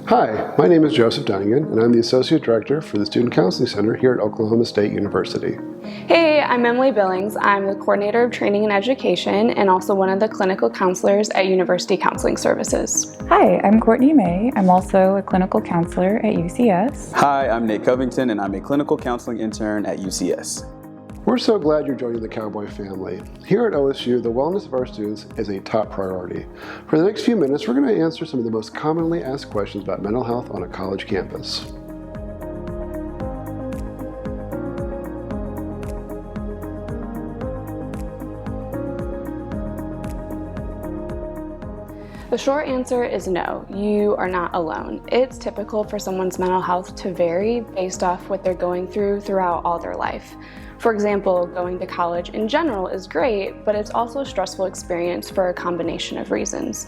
Hi, my name is Joseph Dunnigan, and I'm the Associate Director for the Student Counseling Center here at Oklahoma State University. Hey, I'm Emily Billings. I'm the Coordinator of Training and Education and also one of the clinical counselors at University Counseling Services. Hi, I'm Courtney May. I'm also a clinical counselor at UCS. Hi, I'm Nate Covington, and I'm a clinical counseling intern at UCS. We're so glad you're joining the Cowboy family. Here at OSU, the wellness of our students is a top priority. For the next few minutes, we're going to answer some of the most commonly asked questions about mental health on a college campus. The short answer is no, you are not alone. It's typical for someone's mental health to vary based off what they're going through throughout all their life. For example, going to college in general is great, but it's also a stressful experience for a combination of reasons.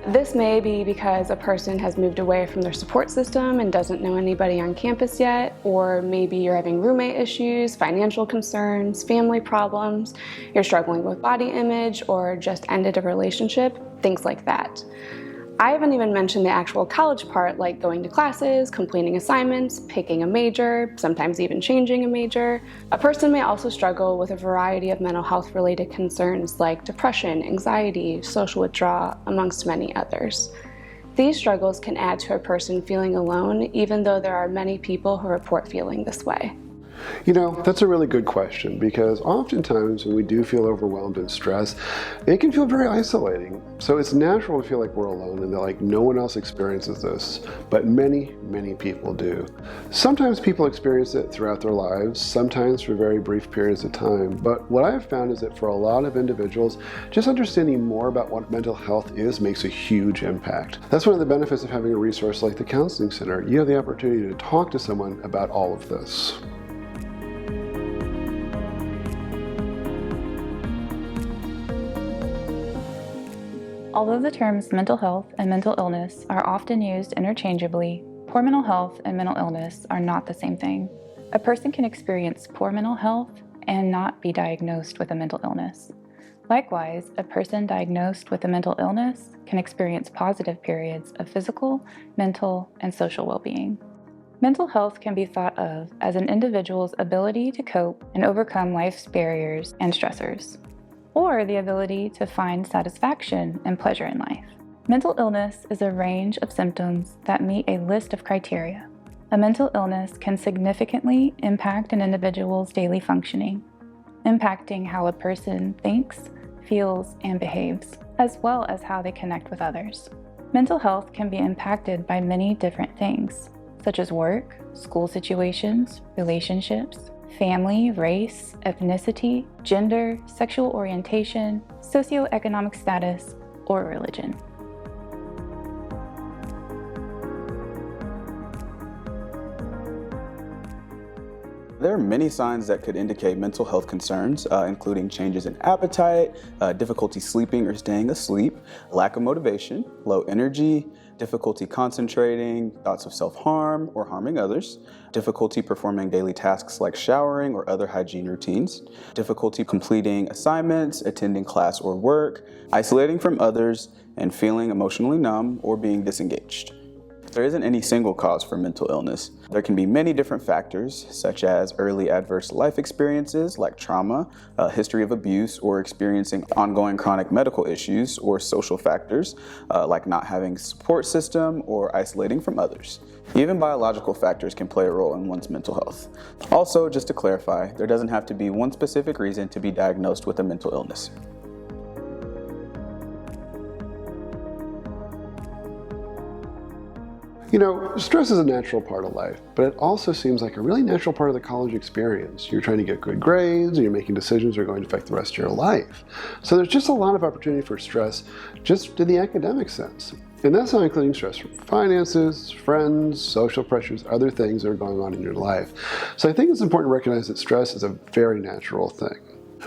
This may be because a person has moved away from their support system and doesn't know anybody on campus yet, or maybe you're having roommate issues, financial concerns, family problems, you're struggling with body image, or just ended a relationship, things like that. I haven't even mentioned the actual college part, like going to classes, completing assignments, picking a major, sometimes even changing a major. A person may also struggle with a variety of mental health related concerns like depression, anxiety, social withdrawal, amongst many others. These struggles can add to a person feeling alone, even though there are many people who report feeling this way. You know, that's a really good question because oftentimes when we do feel overwhelmed and stressed, it can feel very isolating. So it's natural to feel like we're alone and that like no one else experiences this, but many people do. Sometimes people experience it throughout their lives, sometimes for very brief periods of time. But what I have found is that for a lot of individuals, just understanding more about what mental health is makes a huge impact. That's one of the benefits of having a resource like the Counseling Center. You have the opportunity to talk to someone about all of this. Although the terms mental health and mental illness are often used interchangeably, poor mental health and mental illness are not the same thing. A person can experience poor mental health and not be diagnosed with a mental illness. Likewise, a person diagnosed with a mental illness can experience positive periods of physical, mental, and social well-being. Mental health can be thought of as an individual's ability to cope and overcome life's barriers and stressors, or the ability to find satisfaction and pleasure in life. Mental illness is a range of symptoms that meet a list of criteria. A mental illness can significantly impact an individual's daily functioning, impacting how a person thinks, feels, and behaves, as well as how they connect with others. Mental health can be impacted by many different things, such as work, school situations, relationships, family, race, ethnicity, gender, sexual orientation, socioeconomic status, or religion. There are many signs that could indicate mental health concerns, including changes in appetite, difficulty sleeping or staying asleep, lack of motivation, low energy, difficulty concentrating, thoughts of self-harm or harming others, difficulty performing daily tasks like showering or other hygiene routines, difficulty completing assignments, attending class or work, isolating from others, and feeling emotionally numb or being disengaged. There isn't any single cause for mental illness. There can be many different factors, such as early adverse life experiences like trauma, a history of abuse, or experiencing ongoing chronic medical issues, or social factors like not having a support system or isolating from others. Even biological factors can play a role in one's mental health. Also, just to clarify, there doesn't have to be one specific reason to be diagnosed with a mental illness. You know, stress is a natural part of life, but it also seems like a really natural part of the college experience. You're trying to get good grades, and you're making decisions that are going to affect the rest of your life. So there's just a lot of opportunity for stress just in the academic sense. And that's not including stress from finances, friends, social pressures, other things that are going on in your life. So I think it's important to recognize that stress is a very natural thing.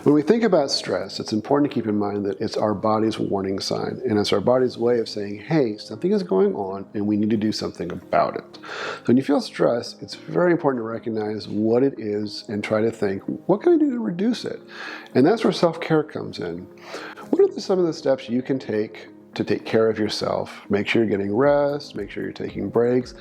When we think about stress, it's important to keep in mind that it's our body's warning sign, and it's our body's way of saying, hey, something is going on and we need to do something about it. So when you feel stress, it's very important to recognize what it is and try to think, what can I do to reduce it? And that's where self-care comes in. What are some of the steps you can take to take care of yourself. Make sure you're getting rest, make sure you're taking breaks.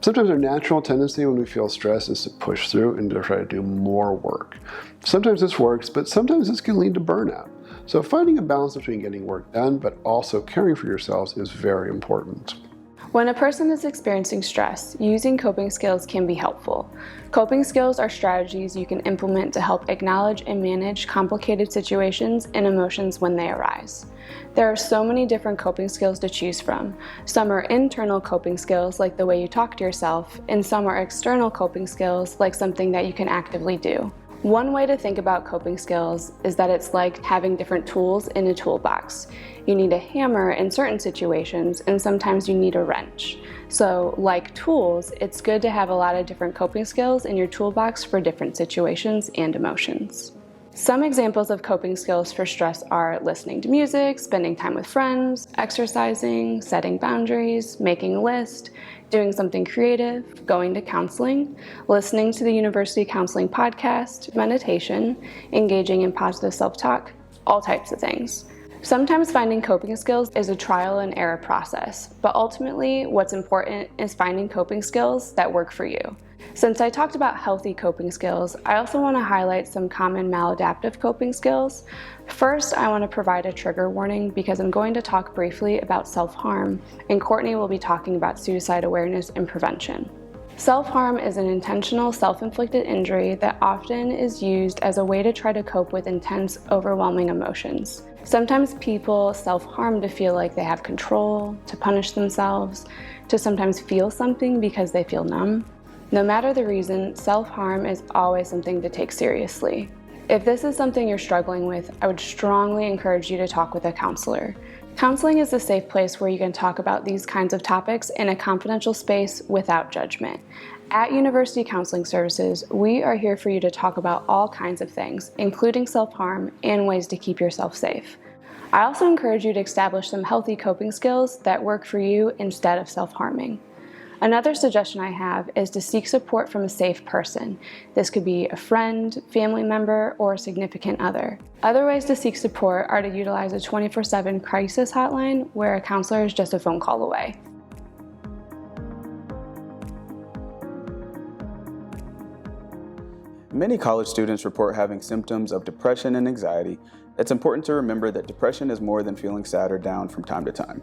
Sometimes our natural tendency when we feel stress is to push through and to try to do more work. Sometimes this works, but sometimes this can lead to burnout. So finding a balance between getting work done, but also caring for yourselves is very important. When a person is experiencing stress, using coping skills can be helpful. Coping skills are strategies you can implement to help acknowledge and manage complicated situations and emotions when they arise. There are so many different coping skills to choose from. Some are internal coping skills, like the way you talk to yourself, and some are external coping skills, like something that you can actively do. One way to think about coping skills is that it's like having different tools in a toolbox. You need a hammer in certain situations, and sometimes you need a wrench. So, like tools, it's good to have a lot of different coping skills in your toolbox for different situations and emotions. Some examples of coping skills for stress are listening to music, spending time with friends, exercising, setting boundaries, making a list, doing something creative, going to counseling, listening to the University Counseling podcast, meditation, engaging in positive self-talk, all types of things. Sometimes finding coping skills is a trial and error process, but ultimately what's important is finding coping skills that work for you. Since I talked about healthy coping skills, I also want to highlight some common maladaptive coping skills. First, I want to provide a trigger warning because I'm going to talk briefly about self-harm, and Courtney will be talking about suicide awareness and prevention. Self-harm is an intentional self-inflicted injury that often is used as a way to try to cope with intense, overwhelming emotions. Sometimes people self-harm to feel like they have control, to punish themselves, to sometimes feel something because they feel numb. No matter the reason, self-harm is always something to take seriously. If this is something you're struggling with, I would strongly encourage you to talk with a counselor. Counseling is a safe place where you can talk about these kinds of topics in a confidential space without judgment. At University Counseling Services, we are here for you to talk about all kinds of things, including self-harm and ways to keep yourself safe. I also encourage you to establish some healthy coping skills that work for you instead of self-harming. Another suggestion I have is to seek support from a safe person. This could be a friend, family member, or a significant other. Other ways to seek support are to utilize a 24/7 crisis hotline where a counselor is just a phone call away. Many college students report having symptoms of depression and anxiety. It's important to remember that depression is more than feeling sad or down from time to time.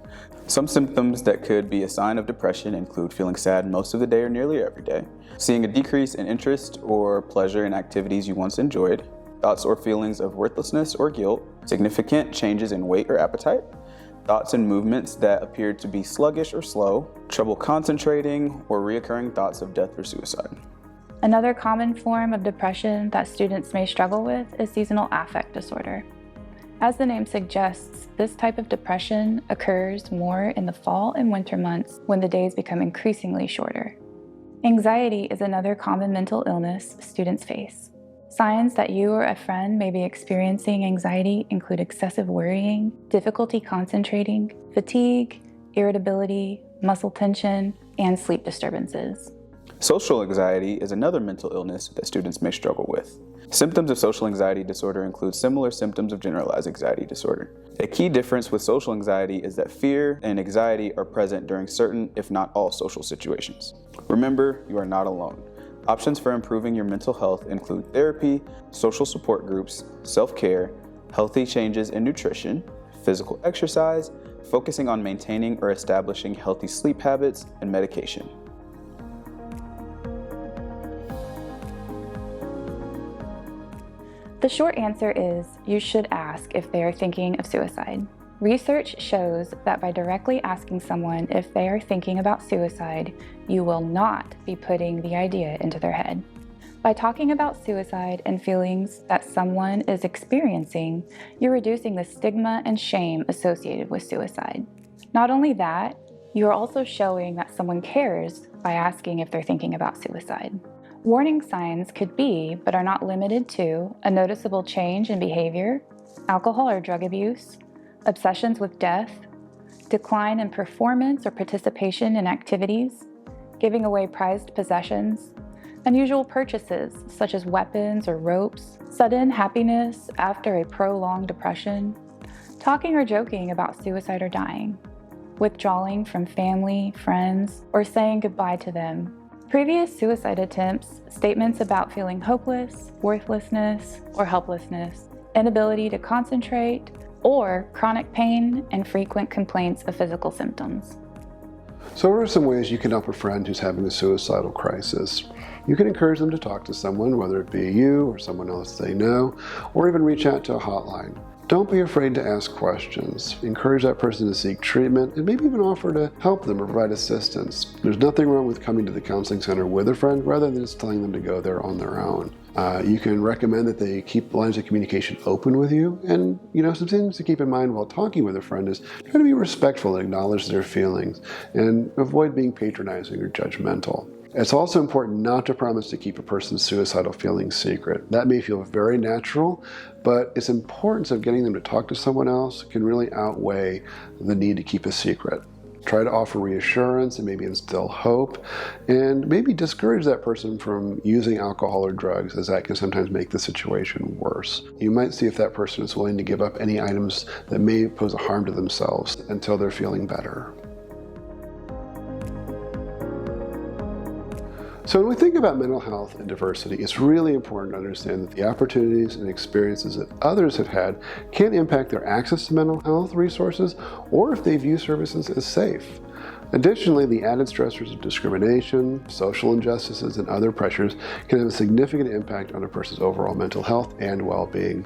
Some symptoms that could be a sign of depression include feeling sad most of the day or nearly every day, seeing a decrease in interest or pleasure in activities you once enjoyed, thoughts or feelings of worthlessness or guilt, significant changes in weight or appetite, thoughts and movements that appear to be sluggish or slow, trouble concentrating, or reoccurring thoughts of death or suicide. Another common form of depression that students may struggle with is seasonal affect disorder. As the name suggests, this type of depression occurs more in the fall and winter months when the days become increasingly shorter. Anxiety is another common mental illness students face. Signs that you or a friend may be experiencing anxiety include excessive worrying, difficulty concentrating, fatigue, irritability, muscle tension, and sleep disturbances. Social anxiety is another mental illness that students may struggle with. Symptoms of social anxiety disorder include similar symptoms of generalized anxiety disorder. A key difference with social anxiety is that fear and anxiety are present during certain, if not all, social situations. Remember, you are not alone. Options for improving your mental health include therapy, social support groups, self-care, healthy changes in nutrition, physical exercise, focusing on maintaining or establishing healthy sleep habits, and medication. The short answer is you should ask if they are thinking of suicide. Research shows that by directly asking someone if they are thinking about suicide, you will not be putting the idea into their head. By talking about suicide and feelings that someone is experiencing, you're reducing the stigma and shame associated with suicide. Not only that, you are also showing that someone cares by asking if they're thinking about suicide. Warning signs could be, but are not limited to, a noticeable change in behavior, alcohol or drug abuse, obsessions with death, decline in performance or participation in activities, giving away prized possessions, unusual purchases such as weapons or ropes, sudden happiness after a prolonged depression, talking or joking about suicide or dying, withdrawing from family, friends, or saying goodbye to them. Previous suicide attempts, statements about feeling hopeless, worthlessness, or helplessness, inability to concentrate, or chronic pain and frequent complaints of physical symptoms. So what are some ways you can help a friend who's having a suicidal crisis? You can encourage them to talk to someone, whether it be you or someone else they know, or even reach out to a hotline. Don't be afraid to ask questions. Encourage that person to seek treatment and maybe even offer to help them or provide assistance. There's nothing wrong with coming to the counseling center with a friend rather than just telling them to go there on their own. You can recommend that they keep lines of communication open with you, and some things to keep in mind while talking with a friend is try to be respectful and acknowledge their feelings and avoid being patronizing or judgmental. It's also important not to promise to keep a person's suicidal feelings secret. That may feel very natural, but its importance of getting them to talk to someone else can really outweigh the need to keep a secret. Try to offer reassurance and maybe instill hope, and maybe discourage that person from using alcohol or drugs, as that can sometimes make the situation worse. You might see if that person is willing to give up any items that may pose a harm to themselves until they're feeling better. So when we think about mental health and diversity, it's really important to understand that the opportunities and experiences that others have had can impact their access to mental health resources or if they view services as safe. Additionally, the added stressors of discrimination, social injustices, and other pressures can have a significant impact on a person's overall mental health and well-being.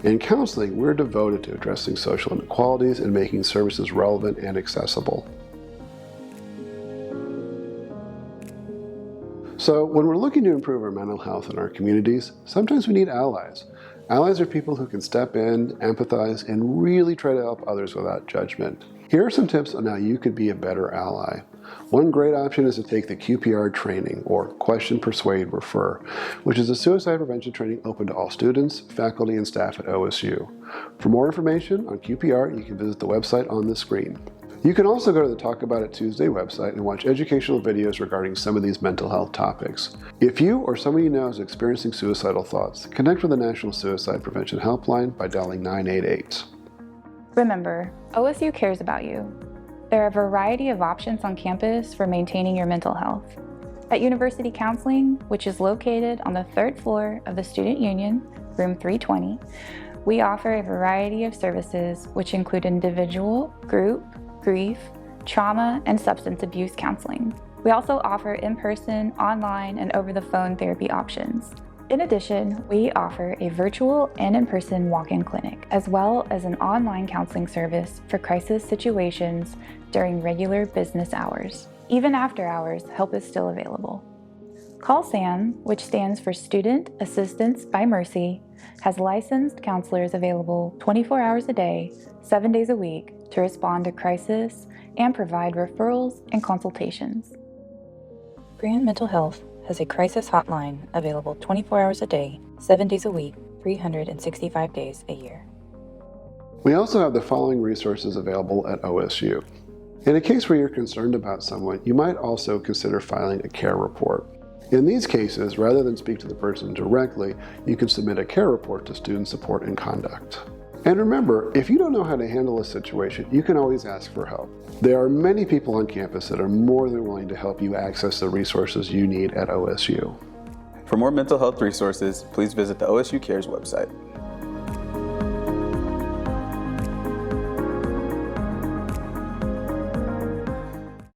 In counseling, we're devoted to addressing social inequalities and making services relevant and accessible. So when we're looking to improve our mental health in our communities, sometimes we need allies. Allies are people who can step in, empathize, and really try to help others without judgment. Here are some tips on how you could be a better ally. One great option is to take the QPR training, or Question, Persuade, Refer, which is a suicide prevention training open to all students, faculty, and staff at OSU. For more information on QPR, you can visit the website on the screen. You can also go to the Talk About It Tuesday website and watch educational videos regarding some of these mental health topics. If you or someone you know is experiencing suicidal thoughts, connect with the National Suicide Prevention Helpline by dialing 988. Remember, OSU cares about you. There are a variety of options on campus for maintaining your mental health. At University Counseling, which is located on the 3rd floor of the Student Union, room 320, we offer a variety of services which include individual, group, grief, trauma, and substance abuse counseling. We also offer in-person, online, and over-the-phone therapy options. In addition, we offer a virtual and in-person walk-in clinic, as well as an online counseling service for crisis situations during regular business hours. Even after hours, help is still available. Call SAM, which stands for Student Assistance by Mercy, has licensed counselors available 24 hours a day, 7 days a week to respond to crisis and provide referrals and consultations. Brand Mental Health has a crisis hotline available 24 hours a day, 7 days a week, 365 days a year. We also have the following resources available at OSU. In a case where you're concerned about someone, you might also consider filing a care report. In these cases, rather than speak to the person directly, you can submit a care report to Student Support and Conduct. And remember, if you don't know how to handle a situation, you can always ask for help. There are many people on campus that are more than willing to help you access the resources you need at OSU. For more mental health resources, please visit the OSU Cares website.